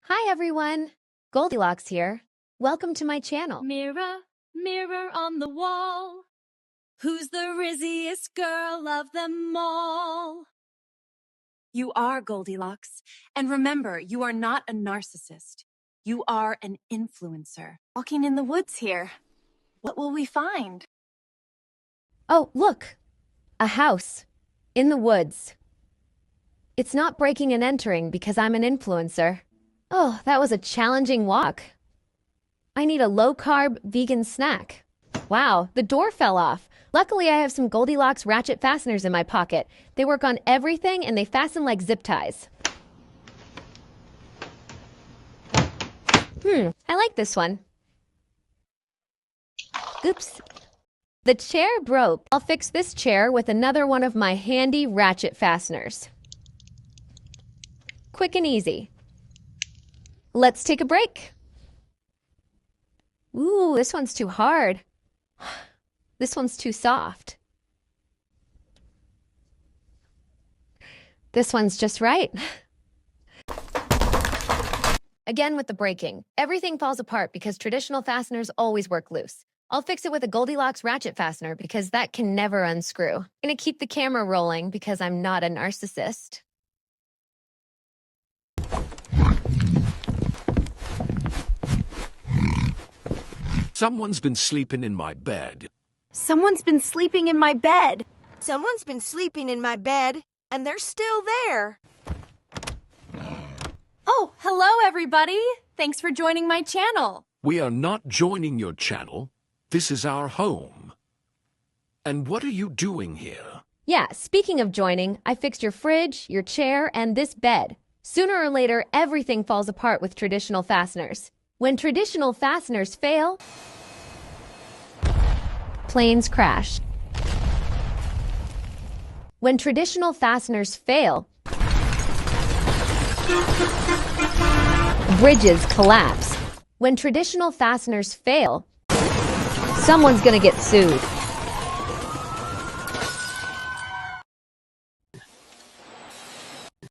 Hi everyone! Goldilocks here. Welcome to my channel. Mirror, mirror on the wall, who's the rizziest girl of them all? You are Goldilocks, and remember, you are not a narcissist. You are an influencer. Walking in the woods here. What will we find? Oh, look! A house. In the woods. It's not breaking and entering because I'm an influencer. Oh, that was a challenging walk. I need a low-carb vegan snack. Wow, the door fell off. Luckily, I have some Goldilocks ratchet fasteners in my pocket. They work on everything and they fasten like zip ties. I like this one. Oops. The chair broke. I'll fix this chair with another one of my handy ratchet fasteners. Quick and easy. Let's take a break. Ooh, this one's too hard. This one's too soft. This one's just right. Again with the breaking. Everything falls apart because traditional fasteners always work loose. I'll fix it with a Goldilocks ratchet fastener because that can never unscrew. I'm gonna keep the camera rolling because I'm not a narcissist. Someone's been sleeping in my bed. Someone's been sleeping in my bed. Someone's been sleeping in my bed, and they're still there. Oh, hello everybody! Thanks for joining my channel. We are not joining your channel. This is our home. And what are you doing here? Yeah, speaking of joining, I fixed your fridge, your chair, and this bed. Sooner or later, everything falls apart with traditional fasteners. When traditional fasteners fail, planes crash. When traditional fasteners fail, bridges collapse. When traditional fasteners fail, someone's gonna get sued.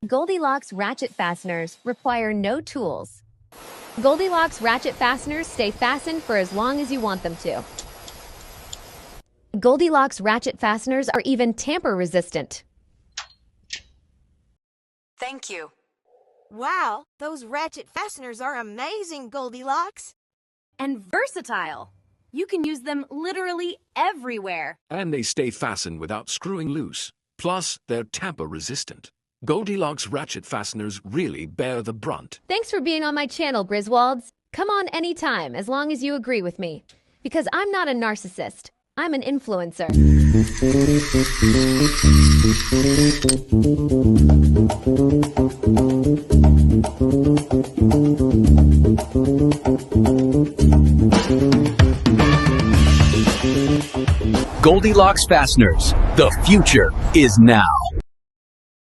Goldilocks ratchet fasteners require no tools. Goldilocks ratchet fasteners stay fastened for as long as you want them to. Goldilocks ratchet fasteners are even tamper-resistant. Thank you. Wow, those ratchet fasteners are amazing, Goldilocks. And versatile. You can use them literally everywhere. And they stay fastened without screwing loose. Plus, they're tamper-resistant. Goldilocks ratchet fasteners really bear the brunt. Thanks for being on my channel, Griswolds. Come on anytime, as long as you agree with me. Because I'm not a narcissist. I'm an influencer. Goldilocks Fasteners. The future is now.